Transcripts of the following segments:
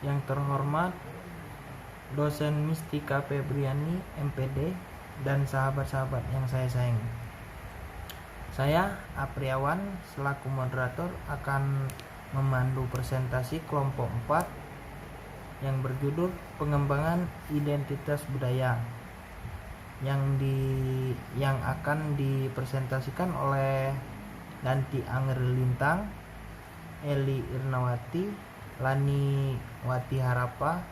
yang terhormat dosen Mistika Febriani, MPD, dan sahabat-sahabat yang saya sayangi. Saya, Apriawan, selaku moderator akan memandu presentasi kelompok 4 yang berjudul Pengembangan Identitas Budaya yang akan dipresentasikan oleh Danti Anggerlintang, Eli Irnawati, Lani Wati Harapa,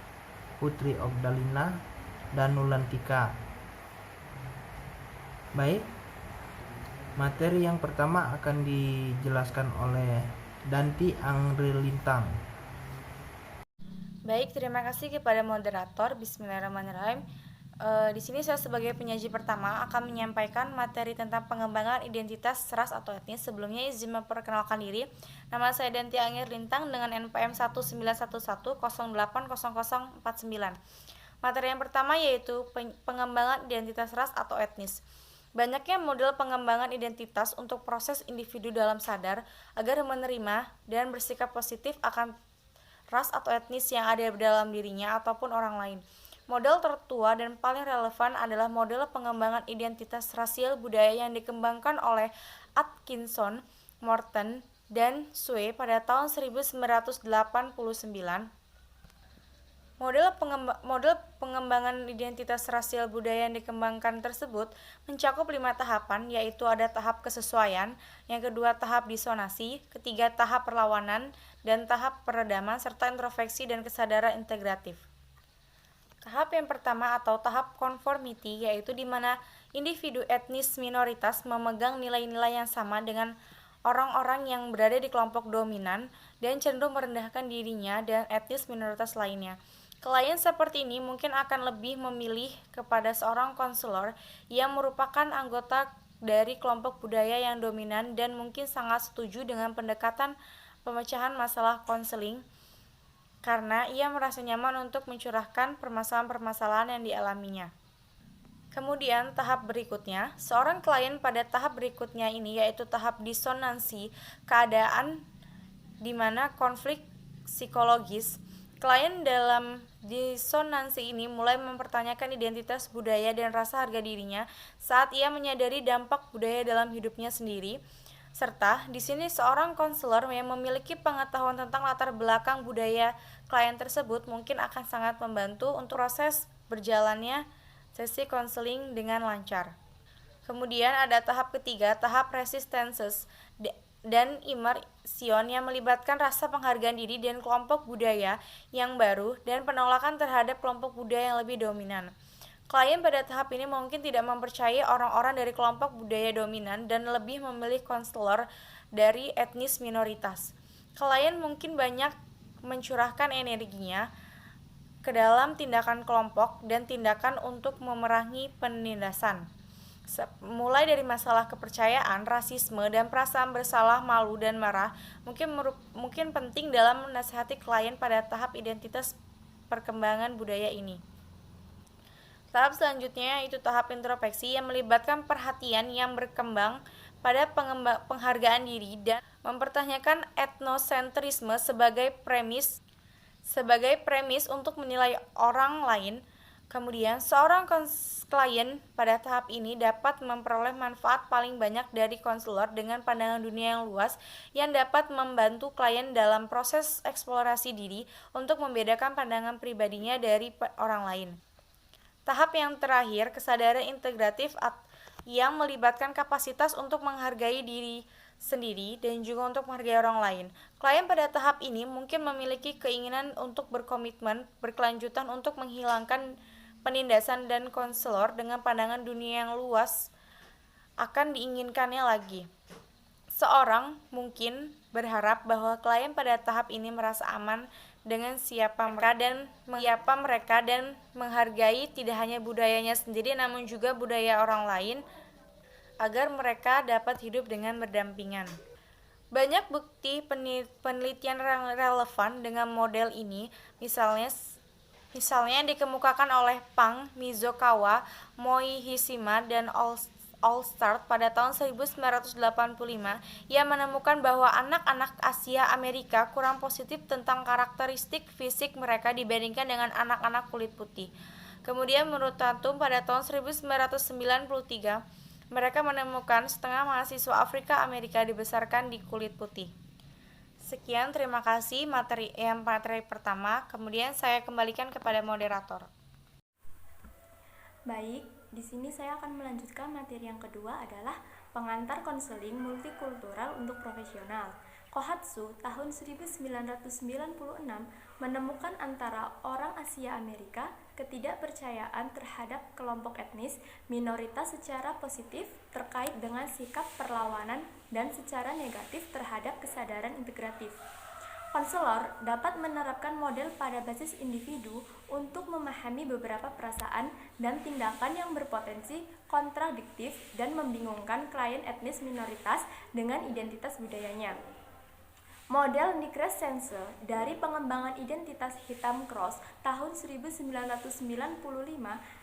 Putri Ogdalina, dan Nulantika. Baik, materi yang pertama akan dijelaskan oleh Danti Anggerlintang. Baik, terima kasih kepada moderator. Bismillahirrahmanirrahim. Di sini saya sebagai penyaji pertama akan menyampaikan materi tentang pengembangan identitas ras atau etnis. Sebelumnya izin memperkenalkan diri. Nama saya Danti Anggerlintang dengan NPM 1911080049. Materi yang pertama yaitu pengembangan identitas ras atau etnis. Banyaknya model pengembangan identitas untuk proses individu dalam sadar agar menerima dan bersikap positif akan ras atau etnis yang ada dalam dirinya ataupun orang lain. Model tertua dan paling relevan adalah model pengembangan identitas rasial budaya yang dikembangkan oleh Atkinson, Morton, dan Sue pada tahun 1989. Model pengembangan identitas rasial budaya yang dikembangkan tersebut mencakup 5 tahapan, yaitu ada tahap kesesuaian, yang kedua tahap disonasi, ketiga tahap perlawanan, dan tahap peredaman serta introspeksi dan kesadaran integratif. Tahap yang pertama atau tahap conformity yaitu di mana individu etnis minoritas memegang nilai-nilai yang sama dengan orang-orang yang berada di kelompok dominan dan cenderung merendahkan dirinya dan etnis minoritas lainnya. Klien seperti ini mungkin akan lebih memilih kepada seorang konselor yang merupakan anggota dari kelompok budaya yang dominan dan mungkin sangat setuju dengan pendekatan pemecahan masalah konseling karena ia merasa nyaman untuk mencurahkan permasalahan-permasalahan yang dialaminya. Kemudian tahap berikutnya, seorang klien pada tahap berikutnya ini yaitu tahap disonansi, keadaan di mana konflik psikologis. Klien dalam disonansi ini mulai mempertanyakan identitas budaya dan rasa harga dirinya saat ia menyadari dampak budaya dalam hidupnya sendiri. Serta di sini seorang konselor yang memiliki pengetahuan tentang latar belakang budaya klien tersebut mungkin akan sangat membantu untuk proses berjalannya sesi konseling dengan lancar. Kemudian ada tahap ketiga, tahap resistences dan immersion yang melibatkan rasa penghargaan diri dan kelompok budaya yang baru dan penolakan terhadap kelompok budaya yang lebih dominan. Klien pada tahap ini mungkin tidak mempercayai orang-orang dari kelompok budaya dominan dan lebih memilih konselor dari etnis minoritas. Klien mungkin banyak mencurahkan energinya ke dalam tindakan kelompok dan tindakan untuk memerangi penindasan. Mulai dari masalah kepercayaan, rasisme, dan perasaan bersalah, malu, dan marah mungkin penting dalam menasihati klien pada tahap identitas perkembangan budaya ini. Tahap selanjutnya yaitu tahap introspeksi yang melibatkan perhatian yang berkembang pada penghargaan diri dan mempertanyakan etnosentrisme sebagai premis untuk menilai orang lain. Kemudian, seorang klien pada tahap ini dapat memperoleh manfaat paling banyak dari konselor dengan pandangan dunia yang luas yang dapat membantu klien dalam proses eksplorasi diri untuk membedakan pandangan pribadinya dari orang lain. Tahap yang terakhir, kesadaran integratif yang melibatkan kapasitas untuk menghargai diri sendiri dan juga untuk menghargai orang lain. Klien pada tahap ini mungkin memiliki keinginan untuk berkomitmen berkelanjutan untuk menghilangkan penindasan dan konselor dengan pandangan dunia yang luas akan diinginkannya lagi. Seorang mungkin berharap bahwa klien pada tahap ini merasa aman dengan siapa mereka dan menghargai tidak hanya budayanya sendiri namun juga budaya orang lain agar mereka dapat hidup dengan berdampingan. Banyak bukti penelitian relevan dengan model ini, misalnya yang dikemukakan oleh Pang, Mizokawa, Moi Hishima, dan All Start pada tahun 1985, ia menemukan bahwa anak-anak Asia Amerika kurang positif tentang karakteristik fisik mereka dibandingkan dengan anak-anak kulit putih. Kemudian menurut Tatum pada tahun 1993, mereka menemukan setengah mahasiswa Afrika Amerika dibesarkan di kulit putih. Sekian, terima kasih materi pertama. Kemudian saya kembalikan kepada moderator. Baik, di sini saya akan melanjutkan materi yang kedua adalah pengantar konseling multikultural untuk profesional. Kohatsu tahun 1996 menemukan antara orang Asia Amerika ketidakpercayaan terhadap kelompok etnis minoritas secara positif terkait dengan sikap perlawanan dan secara negatif terhadap kesadaran integratif. Konselor dapat menerapkan model pada basis individu untuk memahami beberapa perasaan dan tindakan yang berpotensi kontradiktif dan membingungkan klien etnis minoritas dengan identitas budayanya. Model Nikres Sense dari pengembangan identitas hitam Cross tahun 1995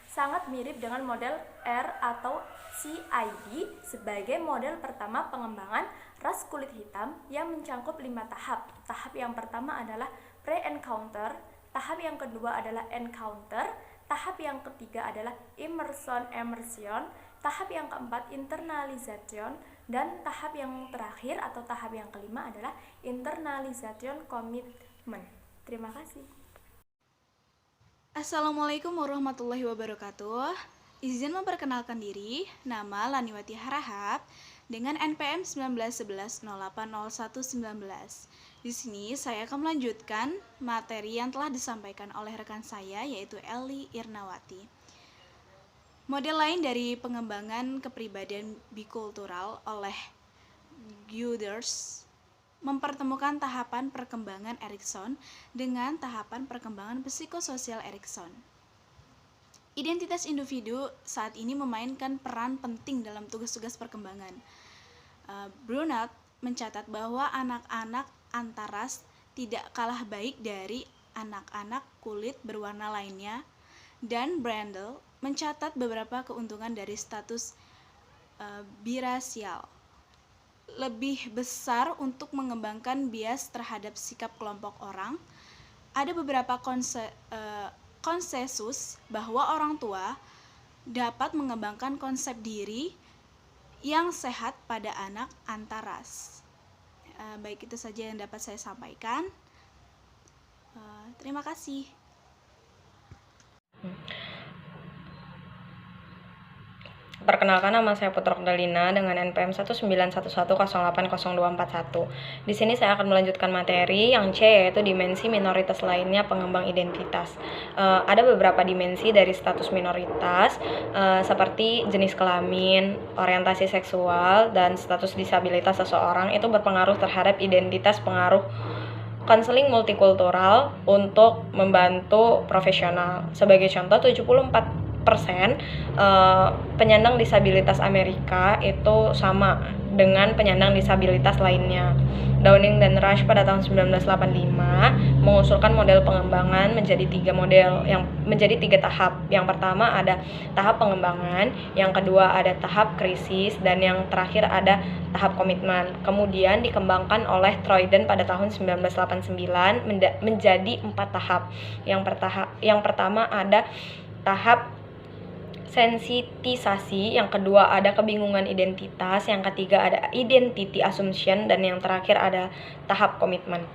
sangat mirip dengan model R atau CID sebagai model pertama pengembangan ras kulit hitam yang mencakup 5 tahap. Tahap yang pertama adalah pre-encounter, tahap yang kedua adalah encounter, tahap yang ketiga adalah immersion, tahap yang keempat internalization, dan tahap yang terakhir atau tahap yang kelima adalah internalization commitment. Terima kasih. Assalamualaikum warahmatullahi wabarakatuh. Izin memperkenalkan diri, nama Laniwati Harahap dengan NPM 1911080119. Di sini saya akan melanjutkan materi yang telah disampaikan oleh rekan saya yaitu Eli Irnawati. Model lain dari pengembangan kepribadian bikultural oleh Guiders mempertemukan tahapan perkembangan Erikson dengan tahapan perkembangan psikososial Erikson. Identitas individu saat ini memainkan peran penting dalam tugas-tugas perkembangan. Brunelt mencatat bahwa anak-anak antaras tidak kalah baik dari anak-anak kulit berwarna lainnya, dan Brandel mencatat beberapa keuntungan dari status birasial lebih besar untuk mengembangkan bias terhadap sikap kelompok orang. Ada beberapa konsensus bahwa orang tua dapat mengembangkan konsep diri yang sehat pada anak antaras. Baik, itu saja yang dapat saya sampaikan. Terima kasih. Perkenalkan, nama saya Putra Dalina dengan NPM 1911080241. Di sini saya akan melanjutkan materi yang C, yaitu dimensi minoritas lainnya pengembang identitas. Ada beberapa dimensi dari status minoritas seperti jenis kelamin, orientasi seksual, dan status disabilitas seseorang itu berpengaruh terhadap identitas. Pengaruh konseling multikultural untuk membantu profesional. Sebagai contoh, 74% penyandang disabilitas Amerika itu sama dengan penyandang disabilitas lainnya. Downing dan Rush pada tahun 1985 mengusulkan model pengembangan menjadi 3 tahap. Yang pertama ada tahap pengembangan, yang kedua ada tahap krisis, dan yang terakhir ada tahap komitmen. Kemudian dikembangkan oleh Troiden pada tahun 1989 menjadi 4 tahap. Yang pertama ada tahap sensitisasi, yang kedua ada kebingungan identitas, yang ketiga ada identity assumption, dan yang terakhir ada tahap komitmen.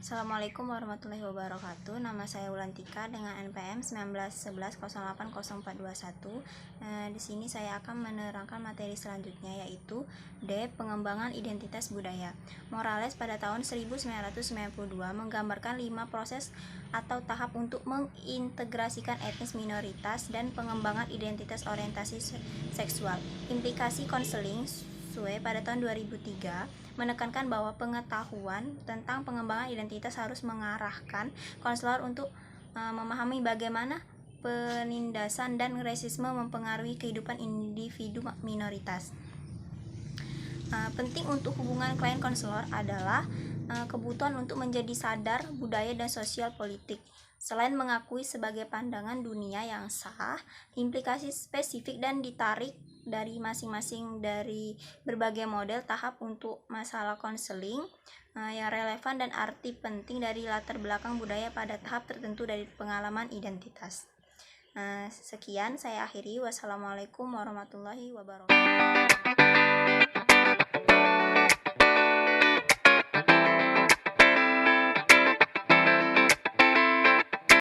Assalamualaikum warahmatullahi wabarakatuh. Nama saya Wulantika dengan NPM 1911080421. Di sini saya akan menerangkan materi selanjutnya, yaitu D. Pengembangan identitas budaya. Morales pada tahun 1992 menggambarkan 5 proses atau tahap untuk mengintegrasikan etnis minoritas dan pengembangan identitas orientasi seksual. Implikasi konseling Sue pada tahun 2003 menekankan bahwa pengetahuan tentang pengembangan identitas harus mengarahkan konselor untuk memahami bagaimana penindasan dan rasisme mempengaruhi kehidupan individu minoritas. Penting untuk hubungan klien konselor adalah kebutuhan untuk menjadi sadar budaya dan sosial politik. Selain mengakui sebagai pandangan dunia yang sah, implikasi spesifik dan ditarik dari masing-masing dari berbagai model tahap untuk masalah konseling yang relevan dan arti penting dari latar belakang budaya pada tahap tertentu dari pengalaman identitas. Sekian saya akhiri. Wassalamualaikum warahmatullahi wabarakatuh.